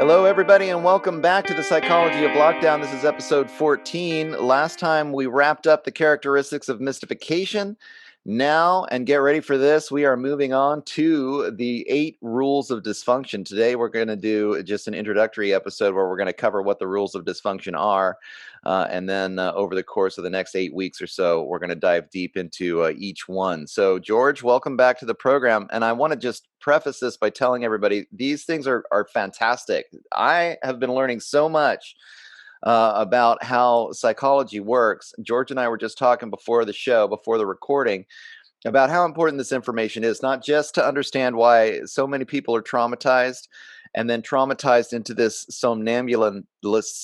Hello, everybody, and welcome back to the Psychology of Lockdown. This is episode 14. Last time we wrapped up the characteristics of mystification. Now, and get ready for this, we are moving on to the 8 rules of dysfunction. Today, we're going to do just an introductory episode where we're going to cover what the rules of dysfunction are. And then over the course of the next 8 weeks or so, we're going to dive deep into each one. So, George, welcome back to the program. And I want to just preface this by telling everybody these things are fantastic. I have been learning so much about how psychology works. George and I were just talking before the show, before the recording, about how important this information is, not just to understand why so many people are traumatized and then traumatized into this somnambulist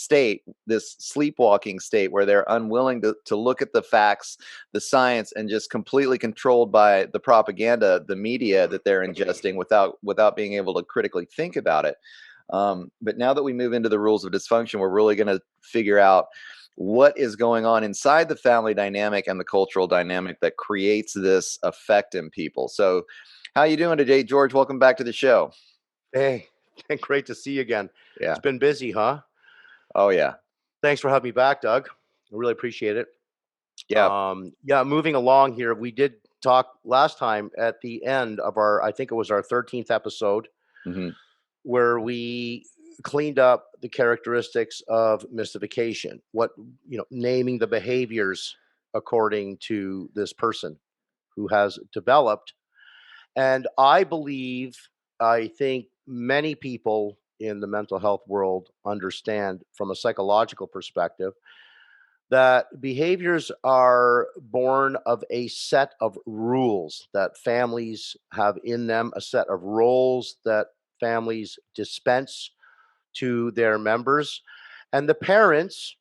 state, this sleepwalking state where they're unwilling to look at the facts, the science, and just completely controlled by the propaganda, the media that they're ingesting without being able to critically think about it. But now that we move into the rules of dysfunction, we're really going to figure out what is going on inside the family dynamic and the cultural dynamic that creates this effect in people. So how you doing today, George? Welcome back to the show. Hey, great to see you again. Yeah. It's been busy, huh? Oh, yeah. Thanks for having me back, Doug. I really appreciate it. Yeah. Moving along here, we did talk last time at the end of I think it was our 13th episode, Mm-hmm. where we cleaned up the characteristics of mystification, naming the behaviors according to this person who has developed. And I think many people in the mental health world understand from a psychological perspective that behaviors are born of a set of rules that families have in them, a set of roles that families dispense to their members. And the parents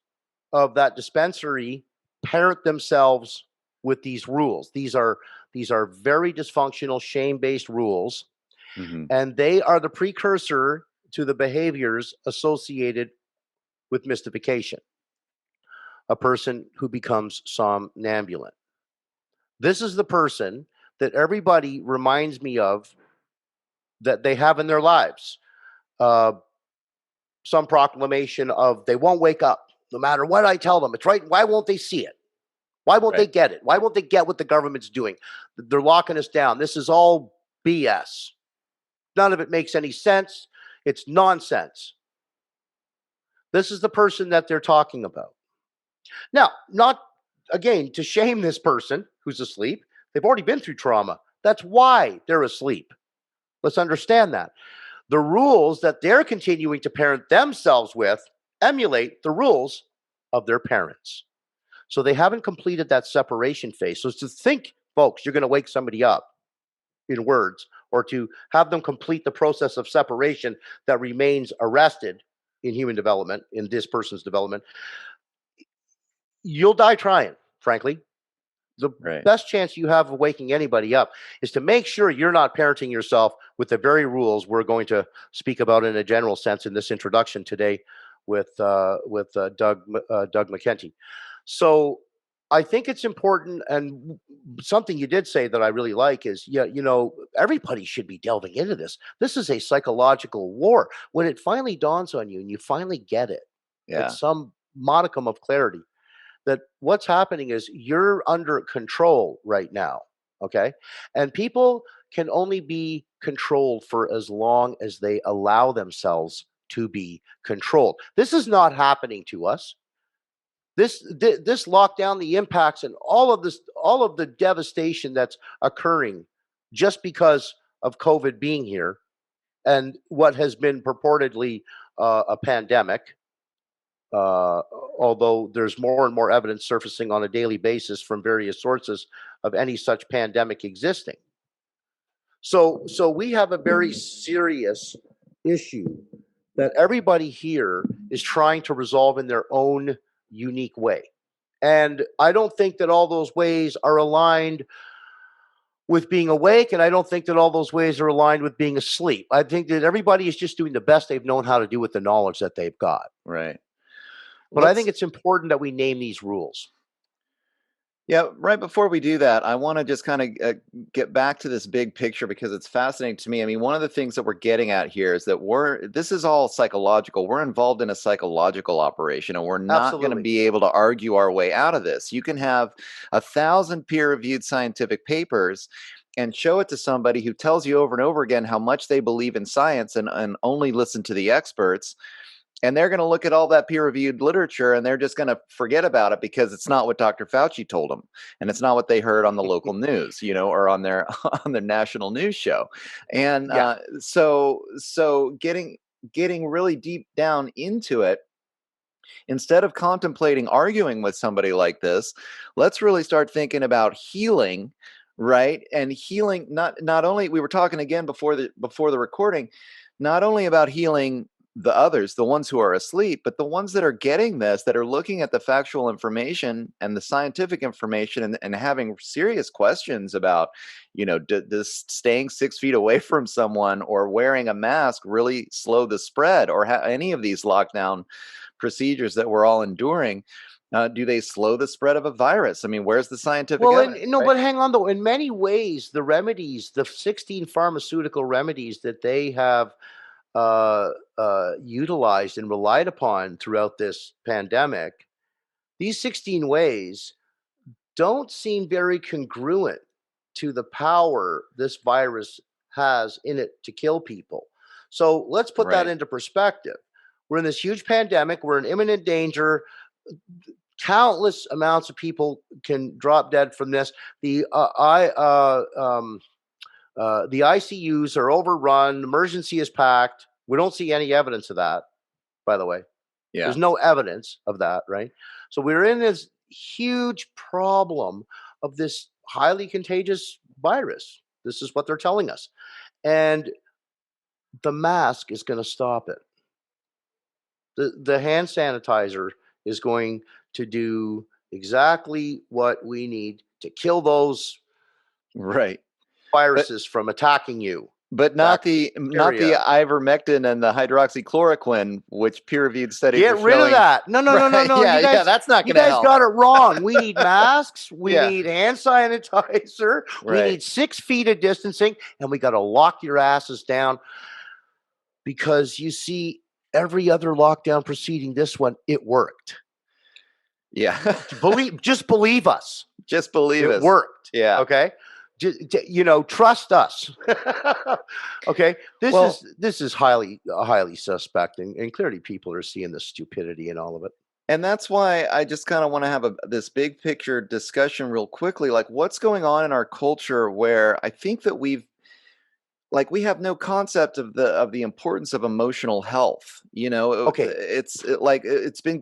of that dispensary parent themselves with these rules. These are very dysfunctional, shame-based rules, Mm-hmm. and they are the precursor to the behaviors associated with mystification. A person who becomes somnambulant. This is the person that everybody reminds me of that they have in their lives. Uh, some proclamation of they won't wake up no matter what I tell them. It's right. Why won't they see it? Why won't they get it? Why won't they get what the government's doing? They're locking us down. This is all BS. None of it makes any sense. It's nonsense. This is the person that they're talking about. Now, not again to shame this person who's asleep. They've already been through trauma. That's why they're asleep. Let's understand that. The rules that they're continuing to parent themselves with emulate the rules of their parents. So they haven't completed that separation phase. So to think, folks, you're going to wake somebody up in words, or to have them complete the process of separation that remains arrested in human development, in this person's development, you'll die trying, frankly. The best chance you have of waking anybody up is to make sure you're not parenting yourself with the very rules we're going to speak about in a general sense in this introduction today with Doug McKenty. So I think it's important, and something you did say that I really like is, everybody should be delving into this. This is a psychological war. When it finally dawns on you and you finally get it, at some modicum of clarity, that what's happening is you're under control right now, okay? And people can only be controlled for as long as they allow themselves to be controlled. This is not happening to us. This lockdown, the impacts, and all of the devastation that's occurring just because of COVID being here, and what has been purportedly a pandemic, although there's more and more evidence surfacing on a daily basis from various sources of any such pandemic existing. So we have a very serious issue that everybody here is trying to resolve in their own unique way. And I don't think that all those ways are aligned with being awake, and I don't think that all those ways are aligned with being asleep. I think that everybody is just doing the best they've known how to do with the knowledge that they've got. Right. But I think it's important that we name these rules. Yeah, right before we do that, I want to just kind of get back to this big picture because it's fascinating to me. I mean, one of the things that we're getting at here is that this is all psychological. We're involved in a psychological operation, and we're not going to Absolutely. be able to argue our way out of this. You can have 1,000 peer-reviewed scientific papers and show it to somebody who tells you over and over again how much they believe in science and only listen to the experts, and they're going to look at all that peer-reviewed literature and they're just going to forget about it because it's not what Dr. Fauci told them, and it's not what they heard on the local news, or on their on their national news show. And Yeah. so getting really deep down into it, instead of contemplating arguing with somebody like this, let's really start thinking about healing, right? And healing, not only, we were talking again before the recording, not only about healing the others, the ones who are asleep, but the ones that are getting this, that are looking at the factual information and the scientific information, and having serious questions about, does staying 6 feet away from someone or wearing a mask really slow the spread, or any of these lockdown procedures that we're all enduring, do they slow the spread of a virus? I mean, where's the scientific Well, and evidence, no, right? but hang on though. In many ways, the remedies, the 16 pharmaceutical remedies that they have utilized and relied upon throughout this pandemic, these 16 ways don't seem very congruent to the power this virus has in it to kill people. So let's put that Right. into perspective. We're in this huge pandemic. We're in imminent danger. Countless amounts of people can drop dead from this. The ICUs are overrun. Emergency is packed. We don't see any evidence of that, by the way. Yeah. There's no evidence of that, right? So we're in this huge problem of this highly contagious virus. This is what they're telling us. And the mask is going to stop it. The hand sanitizer is going to do exactly what we need to kill those Right. But viruses from attacking you. but not the Bacteria. ivermectin and the hydroxychloroquine, which peer-reviewed studies are Get rid of showing. that. No, no, no, no, Right. no. Yeah, You yeah, guys, that's not you going to guys help. got it wrong. We need masks. We Yeah. need hand sanitizer. We Right. need 6 feet of distancing, and we got to lock your asses down because you see, every other lockdown proceeding, this one, it worked. Yeah. Just believe us. Just believe It us. worked. Yeah. Okay. Trust us. Okay. This Well, is this is highly suspect, and clearly people are seeing the stupidity in all of it. and that's why I just kind of want to have this big picture discussion real quickly, like what's going on in our culture, where I think that we have no concept of the importance of emotional health. Okay. It's been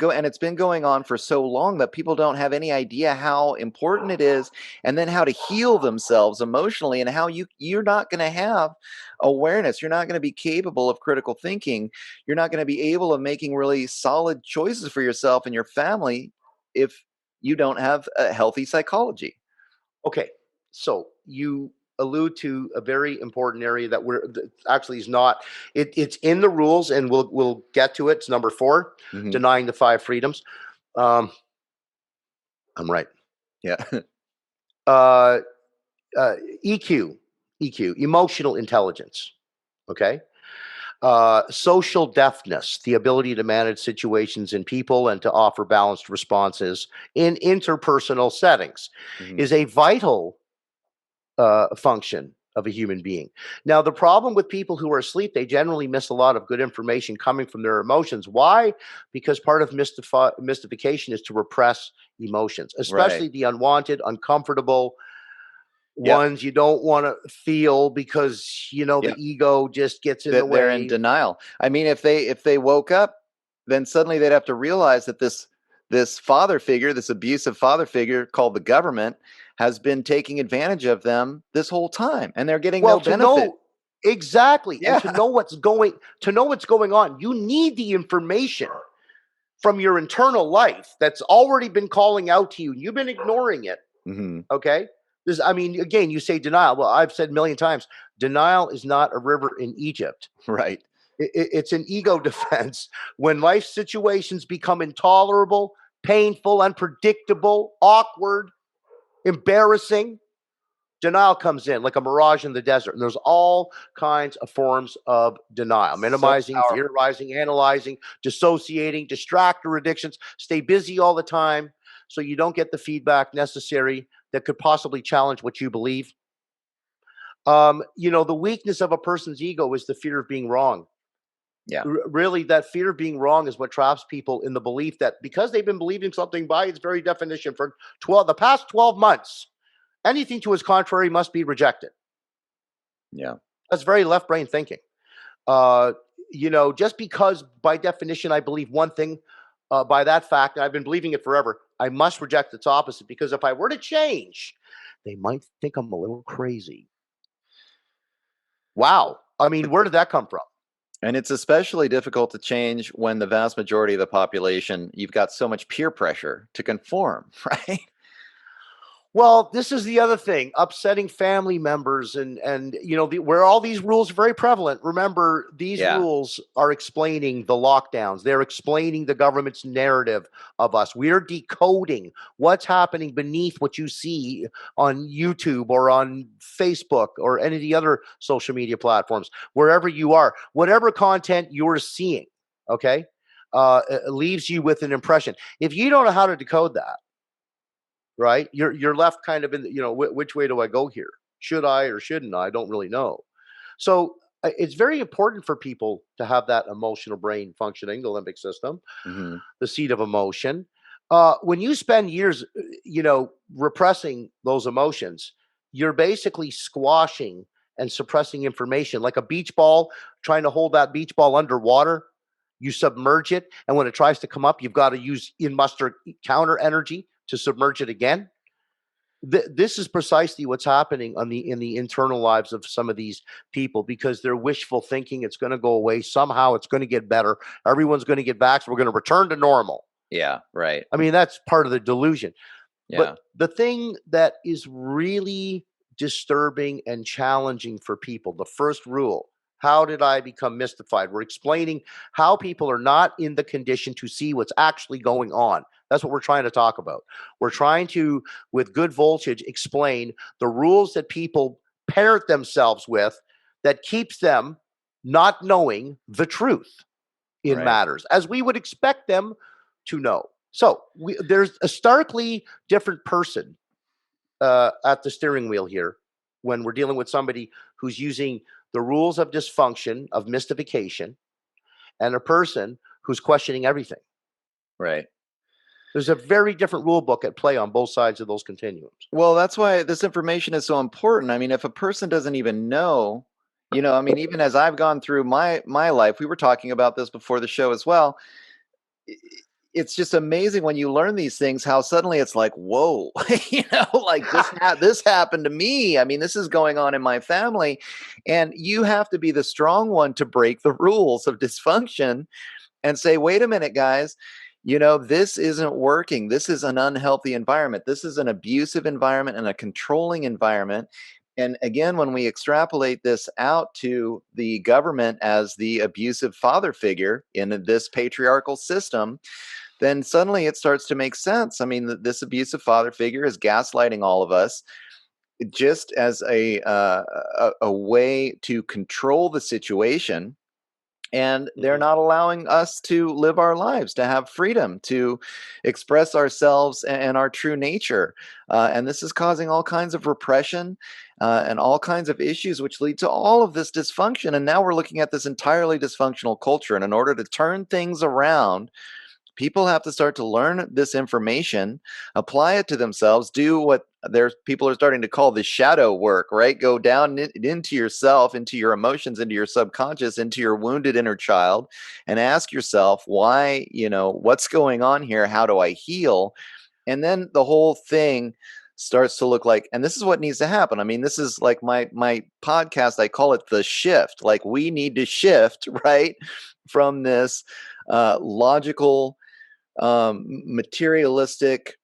going on for so long that people don't have any idea how important it is, and then how to heal themselves emotionally, and how you're not going to have awareness, you're not going to be capable of critical thinking, you're not going to be able of making really solid choices for yourself and your family if you don't have a healthy psychology. Okay. So you allude to a very important area actually is not. It's in the rules, and we'll get to it. It's number 4, Hmm. denying the 5 freedoms. Um, I'm right. Yeah. Uh, uh, EQ, EQ, emotional intelligence. Okay. Social deftness, the ability to manage situations in people and to offer balanced responses in interpersonal settings, Hmm. is a vital function of a human being. Now, the problem with people who are asleep, they generally miss a lot of good information coming from their emotions. Why? Because part of mystification is to repress emotions, Right. especially the unwanted, uncomfortable Yep. ones you don't want to feel because, the Yep. ego just gets in the That they're in way. denial. I mean, if they woke up, then suddenly they'd have to realize that this father figure, this abusive father figure called the government, has been taking advantage of them this whole time, and they're getting Well, no to benefit. know exactly, and Yeah. to know what's going on, you need the information from your internal life that's already been calling out to you, and you've been ignoring it. Hmm. Okay. Again, you say denial. Well, I've said a million times, denial is not a river in Egypt. Right. It's an ego defense. When life situations become intolerable, painful, unpredictable, awkward, embarrassing, denial comes in like a mirage in the desert. And there's all kinds of forms of denial: So minimizing, powerful. theorizing, analyzing, dissociating, distractor addictions. Stay busy all the time so you don't get the feedback necessary that could possibly challenge what you believe. The weakness of a person's ego is the fear of being wrong. Yeah. Really, that fear of being wrong is what traps people in the belief that because they've been believing something by its very definition for the past 12 months, anything to its contrary must be rejected. Yeah. That's very left brain thinking. Uh, just because by definition I believe one thing, by that fact, and I've been believing it forever, I must reject its opposite, because if I were to change, they might think I'm a little crazy. Wow. I mean, where did that come from? And it's especially difficult to change when the vast majority of the population, you've got so much peer pressure to conform, right? Well, this is the other thing: upsetting family members, and where all these rules are very prevalent. Remember, these Yeah. rules are explaining the lockdowns. They're explaining the government's narrative of us. We're decoding what's happening beneath what you see on YouTube or on Facebook or any of the other social media platforms, wherever you are, whatever content you're seeing. Okay, it leaves you with an impression. If you don't know how to decode that, right? You're left kind of in which way do I go here? Should I or shouldn't I? I don't really know. So it's very important for people to have that emotional brain functioning, the limbic system, Hmm. the seat of emotion. When you spend years, repressing those emotions, you're basically squashing and suppressing information like a beach ball, trying to hold that beach ball underwater. You submerge it, and when it tries to come up, you've got to use in muster counter energy to submerge it again. This is precisely what's happening in the internal lives of some of these people, because they're wishful thinking it's going to go away somehow. It's going to get better. Everyone's going to get back. So we're going to return to normal. Yeah. Right. I mean, that's part of the delusion. Yeah. But the thing that is really disturbing and challenging for people, the first rule: how did I become mystified? We're explaining how people are not in the condition to see what's actually going on. That's what we're trying to talk about. We're trying to, with good voltage, explain the rules that people parent themselves with that keeps them not knowing the truth in Right. matters as we would expect them to know. So there's a starkly different person at the steering wheel here when we're dealing with somebody who's using the rules of dysfunction, of mystification, and a person who's questioning everything. Right. There's a very different rule book at play on both sides of those continuums. Well, that's why this information is so important. I mean, if a person doesn't even know, I mean, even as I've gone through my life, we were talking about this before the show as well. i- It's just amazing when you learn these things, how suddenly it's like, whoa, like this happened to me. I mean, this is going on in my family, and you have to be the strong one to break the rules of dysfunction and say, wait a minute, guys, this isn't working. This is an unhealthy environment. This is an abusive environment and a controlling environment. And again, when we extrapolate this out to the government as the abusive father figure in this patriarchal system, then suddenly it starts to make sense. I mean, this abusive father figure is gaslighting all of us just as a way to control the situation, and they're Mhm. not allowing us to live our lives, to have freedom, to express ourselves and our true nature. And this is causing all kinds of repression and all kinds of issues, which lead to all of this dysfunction. And now we're looking at this entirely dysfunctional culture. And in order to turn things around, people have to start to learn this information, apply it to themselves, do what there's people are starting to call the shadow work, right? Go down into yourself, into your emotions, into your subconscious, into your wounded inner child, and ask yourself why, what's going on here? How do I heal? And then the whole thing starts to look like, and this is what needs to happen. I mean, this is like my podcast, I call it the shift. Like, we need to shift, right, from this logical, materialistic,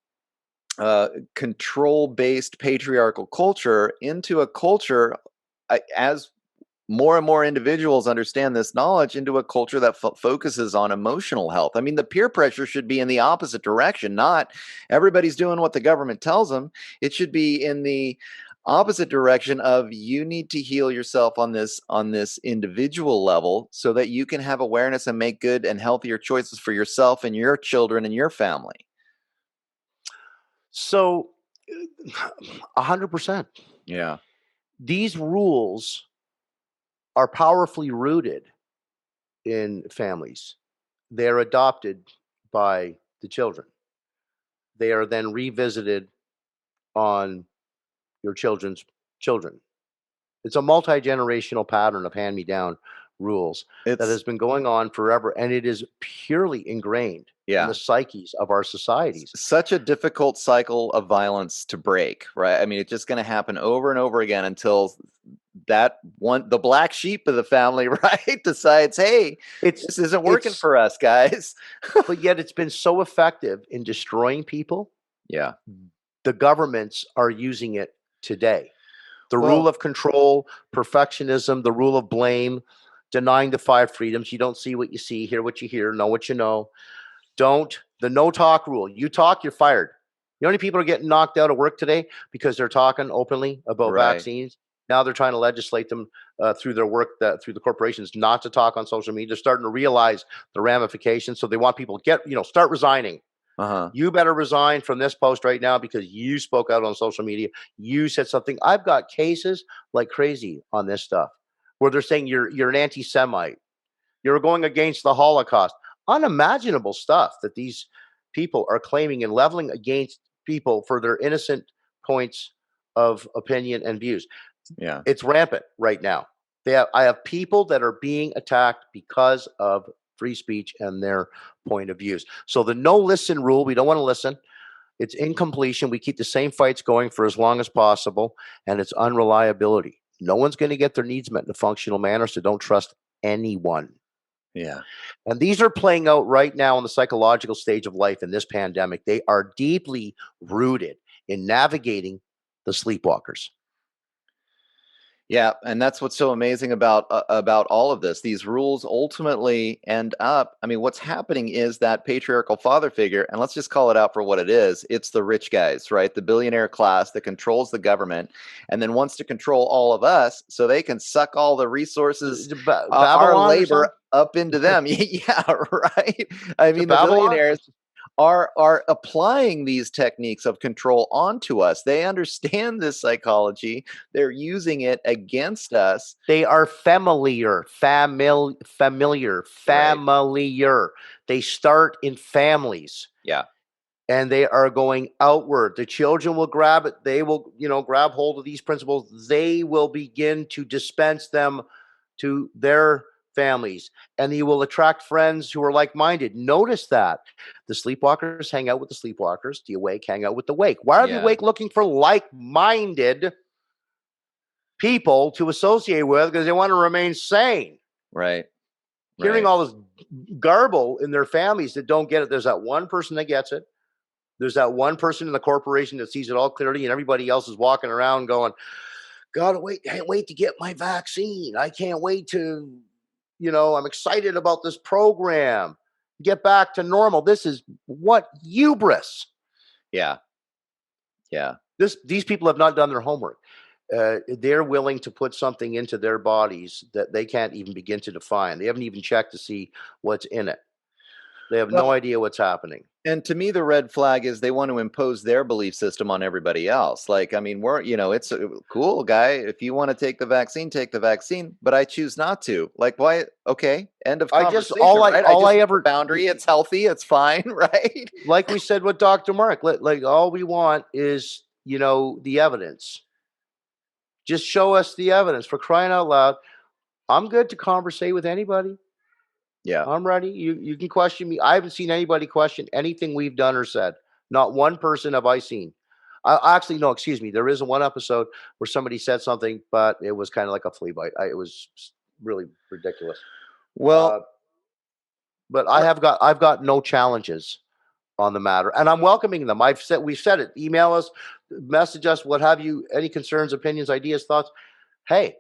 control based patriarchal culture into a culture, as more and more individuals understand this knowledge into a culture that focuses on emotional health. I mean, the peer pressure should be in the opposite direction, not everybody's doing what the government tells them. It should be in the opposite direction of you need to heal yourself on this individual level so that you can have awareness and make good and healthier choices for yourself and your children and your family. So 100%. Yeah. These rules are powerfully rooted in families. They're adopted by the children. They are then revisited on your children's children. It's a multi-generational pattern of hand-me-down rules that has been going on forever, and it is purely ingrained in the psyches of our societies. Such a difficult cycle of violence to break, right? I mean, it's just going to happen over and over again until the black sheep of the family, right, decides, hey, this isn't working for us, guys. But yet it's been so effective in destroying people. Yeah. The governments are using it today. The rule of control, perfectionism, the rule of blame, denying the 5 freedoms. You don't see what you see, hear what you hear, know what you know. The no talk rule. You talk, you're fired. You know how many people are getting knocked out of work today because they're talking openly about vaccines? Now they're trying to legislate them through their work, through the corporations, not to talk on social media. They're starting to realize the ramifications. So they want people to start resigning. You better resign from this post right now because you spoke out on social media. You said something. I've got cases like crazy on this stuff where they're saying you're an anti-Semite. You're going against the Holocaust. Unimaginable stuff that these people are claiming and leveling against people for their innocent points of opinion and views. Yeah. It's rampant right now. I have people that are being attacked because of free speech and their point of views. So the no listen rule, we don't want to listen. It's incompletion. We keep the same fights going for as long as possible, and it's unreliability. No one's going to get their needs met in a functional manner, so don't trust anyone. Yeah. And these are playing out right now in the psychological stage of life in this pandemic. They are deeply rooted in navigating the sleepwalkers. Yeah, and that's what's so amazing about all of this. These rules ultimately end up, I mean, what's happening is that patriarchal father figure, and let's just call it out for what it is. It's the rich guys, right? The billionaire class that controls the government and then wants to control all of us so they can suck all the resources, our labor up into them. Yeah, right. I mean, the billionaires are applying these techniques of control onto us. They understand this psychology. They're using it against us. They are familiar. They start in families. Yeah. And they are going outward. The children will grab it. They will, grab hold of these principles. They will begin to dispense them to their families, and you will attract friends who are like-minded. Notice that the sleepwalkers hang out with the sleepwalkers, the awake hang out with the wake. Why are the awake looking for like-minded people to associate with? Because they want to remain sane. Right. Hearing all this garble in their families that don't get it. There's that one person that gets it. There's that one person in the corporation that sees it all clearly, and everybody else is walking around going, "God, can't wait to get my vaccine. I can't wait to, I'm excited about this program. Get back to normal." This is what hubris. Yeah. Yeah. These people have not done their homework. They're willing to put something into their bodies that they can't even begin to define. They haven't even checked to see what's in it. They have no idea what's happening. And to me, the red flag is they want to impose their belief system on everybody else. Like, I mean, it's a cool, guy. If you want to take the vaccine, take the vaccine. But I choose not to. Like, why? Okay, end of conversation. Boundary. It's healthy. It's fine, right? Like we said with Dr. Mark, like all we want is, the evidence. Just show us the evidence, for crying out loud. I'm good to conversate with anybody. Yeah. I'm ready. You can question me. I haven't seen anybody question anything we've done or said. Not one person have I seen. No, excuse me. There is one episode where somebody said something, but it was kind of like a flea bite. It was really ridiculous. Well, but I've got no challenges on the matter, and I'm welcoming them. We've said it. Email us, message us, what have you, any concerns, opinions, ideas, thoughts. Hey,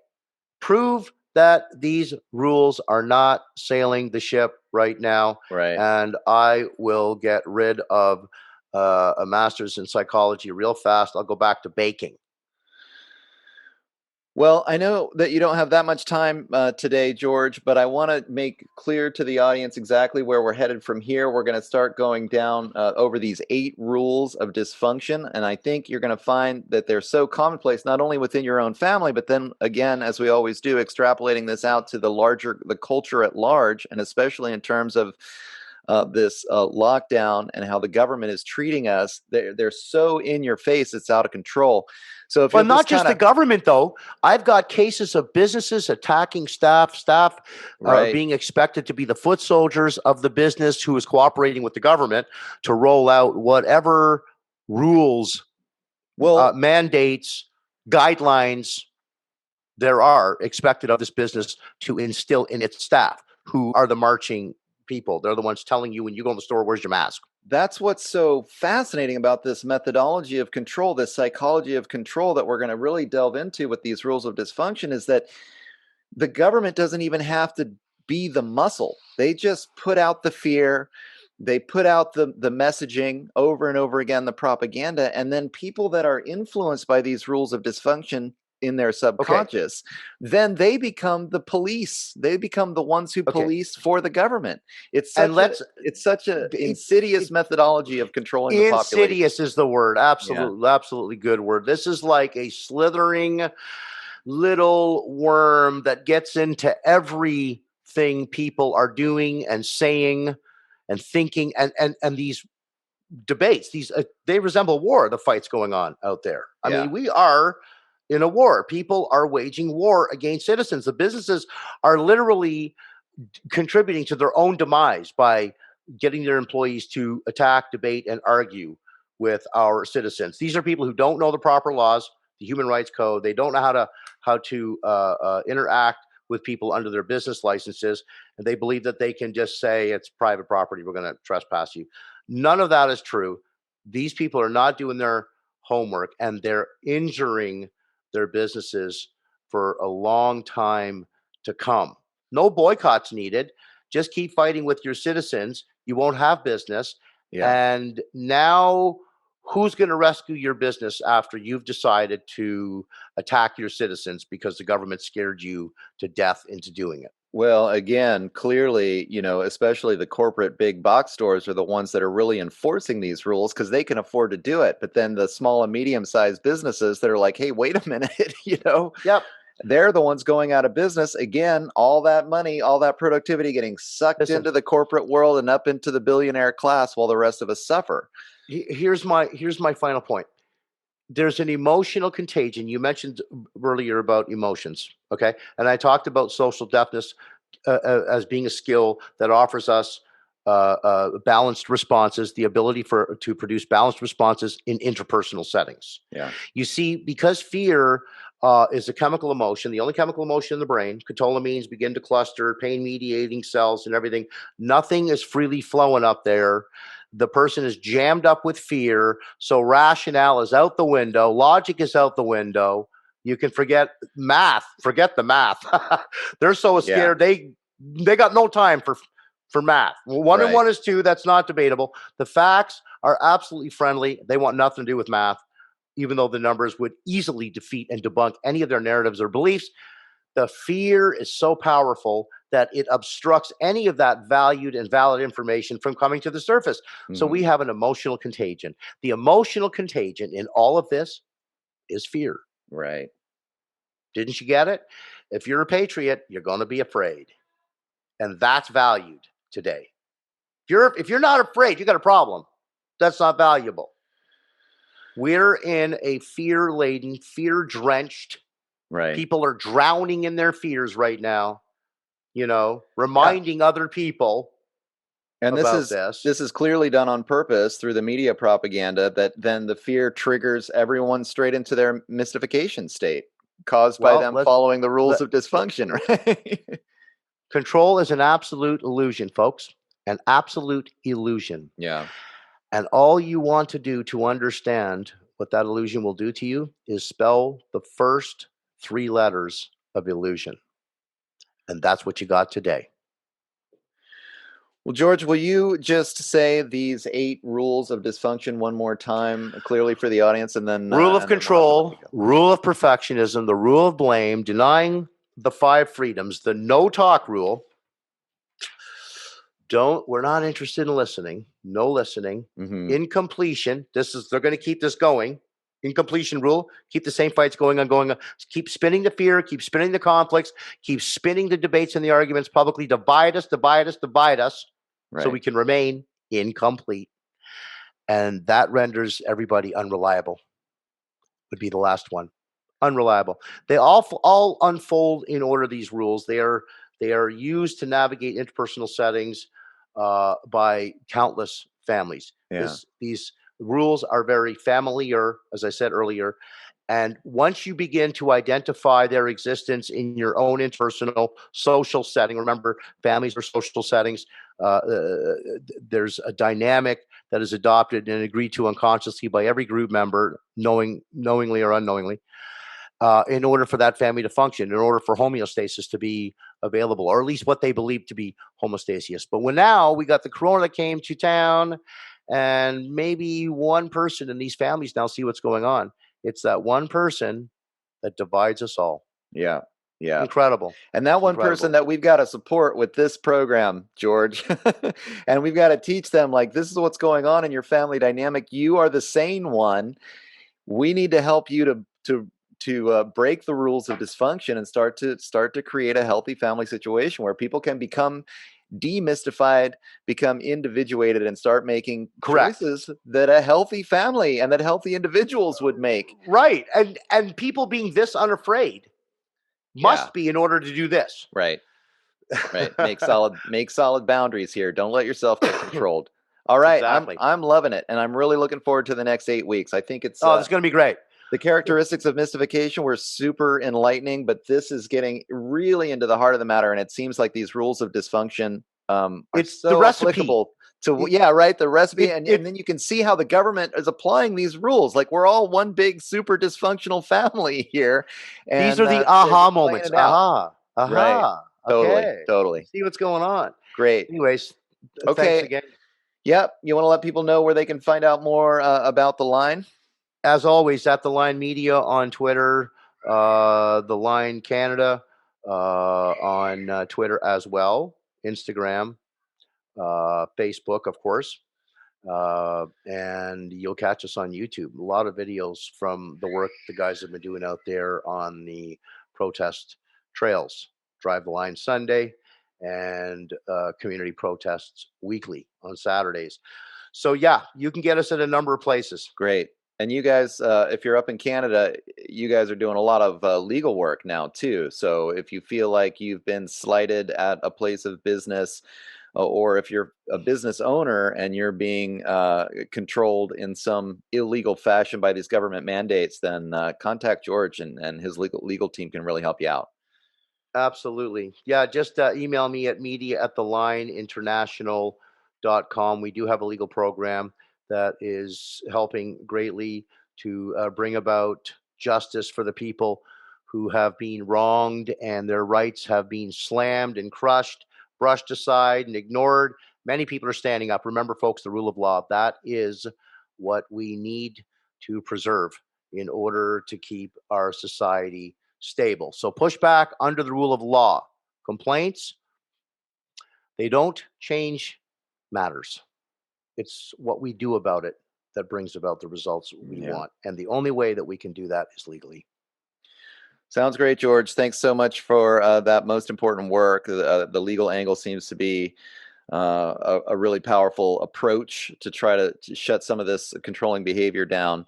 prove that these rules are not sailing the ship right now, Right. and I will get rid of a master's in psychology real fast. I'll go back to baking. Well, I know that you don't have that much time today, George, but I want to make clear to the audience exactly where we're headed from here. We're going to start going down over these 8 rules of dysfunction, and I think you're going to find that they're so commonplace, not only within your own family, but then again, as we always do, extrapolating this out to the culture at large, and especially in terms of this lockdown and how the government is treating us. They're so in your face, it's out of control. So if Well, you'll not just just kind the of government, though. I've got cases of businesses attacking staff right. being expected to be the foot soldiers of the business who is cooperating with the government to roll out whatever rules, Well, mandates, guidelines there are expected of this business to instill in its staff, who are the marching people. They're the ones telling you when you go in the store, where's your mask? that's what's so fascinating about this methodology of control, this psychology of control that we're going to really delve into with these rules of dysfunction is that the government doesn't even have to be the muscle. They just put out the fear. They put out the messaging over and over again, the propaganda, and then people that are influenced by these rules of dysfunction in their Okay, subconscious, then they become the police. They become the ones who okay. police for the government. It's And such a let's, it's such a it, insidious it, methodology of controlling the population. insidious is the word. Yeah. Absolutely, absolutely good word. This is like a slithering little worm that gets into everything people are doing and saying and thinking, and these debates, these they resemble war, the fights going on out there. I Yeah. mean, we are in a war. People are waging war against citizens. The businesses are literally contributing to their own demise by getting their employees to attack, debate, and argue with our citizens. These are people who don't know the proper laws, the human rights code. They don't know how to interact with people under their business licenses, and they believe that they can just say it's private property. We're going to trespass you. None of that is true. These people are not doing their homework, and they're injuring their businesses for a long time to come. No boycotts needed. Just keep fighting with your citizens. You won't have business. Yeah. And now, who's going to rescue your business after you've decided to attack your citizens because the government scared you to death into doing it? Well, again, clearly, especially the corporate big box stores are the ones that are really enforcing these rules because they can afford to do it. But then the small and medium-sized businesses that are like, hey, wait a minute, Yep. they're the ones going out of business. Again, all that money, all that productivity getting sucked Listen, into the corporate world and up into the billionaire class while the rest of us suffer. here's my final point. There's an emotional contagion. You mentioned earlier about emotions, okay? And I talked about social deafness as being a skill that offers us balanced responses, the ability to produce balanced responses in interpersonal settings. Yeah. You see, because fear is a chemical emotion, the only chemical emotion in the brain, catecholamines begin to cluster, pain mediating cells and everything. Nothing is freely flowing up there. The person is jammed up with fear. So rationale is out the window, logic is out the window. You can forget math, forget the math. They're so Yeah. scared they got no time for math. Well, one and Right. one is two. That's not debatable. The facts are absolutely friendly. They want nothing to do with math, even though the numbers would easily defeat and debunk any of their narratives or beliefs. The fear is so powerful that it obstructs any of that valued and valid information from coming to the surface. So we Mhm. have an emotional contagion. The emotional contagion in all of this is fear. Right. Didn't you get it? If you're a patriot, you're going to be afraid. And that's valued today. If you're not afraid, you got a problem. That's not valuable. We're in a fear-laden, fear-drenched. Right. People are drowning in their fears right now, Yeah. reminding other people And this about is this. this is clearly done on purpose through the media propaganda that then the fear triggers everyone straight into their mystification state caused by Well, them let's following the rules let, of dysfunction, right? control is an absolute illusion, folks. An absolute illusion. Yeah. And all you want to do to understand what that illusion will do to you is spell the first 3 letters of illusion. And that's what you got today. Well, George, will you just say these 8 rules of dysfunction one more time clearly for the audience, and then Rule of we'll have to let control, you go. rule of perfectionism, the rule of blame, denying the 5 freedoms, the no talk rule. We're not interested in listening. No listening. Mhm. Incompletion. They're going to keep this going. Incompletion rule. Keep the same fights going on. Keep spinning the fear. Keep spinning the conflicts. Keep spinning the debates and the arguments publicly. Divide us. So we Right. can remain incomplete. And that renders everybody unreliable. Would be the last one. Unreliable. They all unfold in order. These rules. They are used to navigate interpersonal settings by countless families. Yeah. These rules are very familiar, as I said earlier. And once you begin to identify their existence in your own interpersonal social setting, remember, families are social settings. There's a dynamic that is adopted and agreed to unconsciously by every group member, knowingly or unknowingly, in order for that family to function, in order for homeostasis to be available, or at least what they believe to be homeostasis. But now we got the corona that came to town, and maybe one person in these families now see what's going on. It's that one person that divides us all. Yeah. Yeah. Incredible. And that one person Incredible. that we've got to support with this program, George, and we've got to teach them, like, this is what's going on in your family dynamic. You are the sane one. We need to help you to break the rules of dysfunction and start to create a healthy family situation where people can become demystified, become individuated, and start making Correct. choices that a healthy family and that healthy individuals would make. Right. And people being this unafraid Yeah. must be in order to do this. Right. Right. Make solid boundaries here. Don't let yourself get controlled. All right. Exactly. I'm loving it, and I'm really looking forward to the next 8 weeks. I think it's Oh, this is going to be great. the characteristics of mystification were super enlightening, but this is getting really into the heart of the matter, and it seems like these rules of dysfunction are It's the so recipe. applicable to, It, yeah, right, the recipe, it, and it then you can see how the government is applying these rules. Like, we're all one big super dysfunctional family here, These and are the they're aha just playing moments. it out. Aha. Right. Aha. Totally. Okay. Totally. See what's going on. Great. Anyways, thanks Okay. again. Yep. You want to let people know where they can find out more about the line? As always, at the Line Media on Twitter, the Line Canada on Twitter as well, Instagram, Facebook, of course. And you'll catch us on YouTube. A lot of videos from the work the guys have been doing out there on the protest trails. Drive the Line Sunday and community protests weekly on Saturdays. So yeah, you can get us at a number of places. Great. And you guys, if you're up in Canada, you guys are doing a lot of legal work now too. So if you feel like you've been slighted at a place of business, or if you're a business owner and you're being controlled in some illegal fashion by these government mandates, then contact George, and his legal team can really help you out. Absolutely. Yeah, just email me at media@thelineinternational.com. We do have a legal program that is helping greatly to bring about justice for the people who have been wronged and their rights have been slammed and crushed, brushed aside, and ignored. Many people are standing up. Remember, folks, the rule of law, that is what we need to preserve in order to keep our society stable. So push back under the rule of law. Complaints, they don't change matters. It's what we do about it that brings about the results we Yeah. want. And the only way that we can do that is legally. Sounds great, George. Thanks so much for that most important work. The legal angle seems to be a really powerful approach to try to shut some of this controlling behavior down.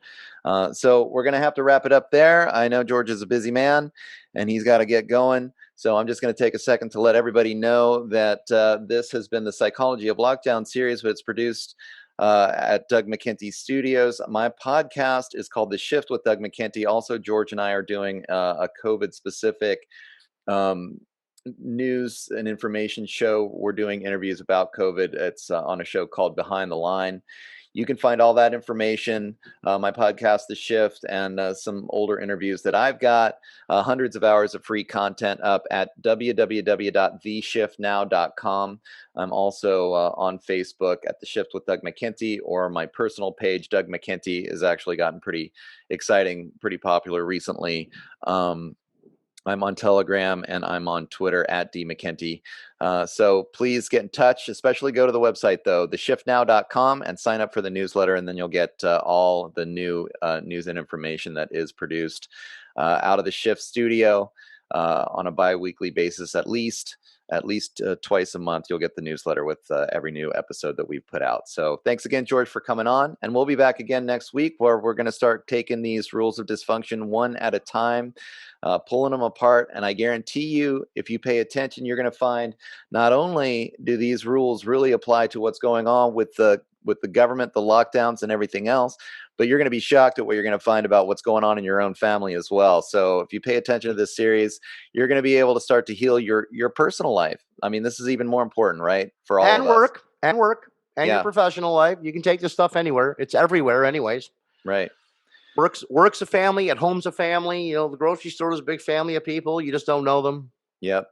So we're going to have to wrap it up there. I know George is a busy man and he's got to get going. So I'm just going to take a second to let everybody know that this has been the Psychology of Lockdown series, but it's produced at Doug McKenty Studios. My podcast is called The Shift with Doug McKenty. Also, George and I are doing a COVID specific um, news and information show. We're doing interviews about COVID. It's on a show called Behind the Line. You can find all that information, my podcast, The Shift, and some older interviews that I've got, hundreds of hours of free content up at www.theshiftnow.com. I'm also on Facebook at The Shift with Doug McKenty, or my personal page, Doug McKenty, has actually gotten pretty exciting, pretty popular recently. I'm on Telegram and I'm on Twitter at DMcKenty. So please get in touch, especially go to the website, though, theshiftnow.com, and sign up for the newsletter. And then you'll get all the new news and information that is produced out of the Shift studio on a bi-weekly basis, at least twice a month. You'll get the newsletter with every new episode that we've put out. So thanks again, George, for coming on. And we'll be back again next week, where we're going to start taking these rules of dysfunction one at a time, pulling them apart. And I guarantee you, if you pay attention, you're going to find not only do these rules really apply to what's going on with the government, the lockdowns, and everything else, but you're going to be shocked at what you're going to find about what's going on in your own family as well. So if you pay attention to this series, you're going to be able to start to heal your personal life. I mean, this is even more important, right? For all of us. And your professional life. You can take this stuff anywhere. It's everywhere anyways. Right. Work's a family, at home's a family. You know, the grocery store is a big family of people. You just don't know them. Yep.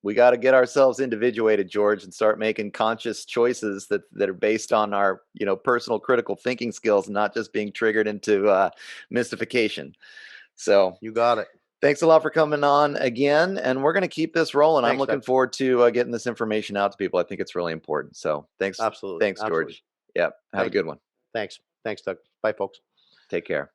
We got to get ourselves individuated, George, and start making conscious choices that are based on our, personal critical thinking skills, and not just being triggered into mystification. So you got it. Thanks a lot for coming on again, and we're going to keep this rolling. Thanks, I'm looking forward to getting this information out to people. I think it's really important. So thanks. Absolutely. Thanks, George. Yeah. Have a good one. Thanks, Doug. Bye, folks. Take care.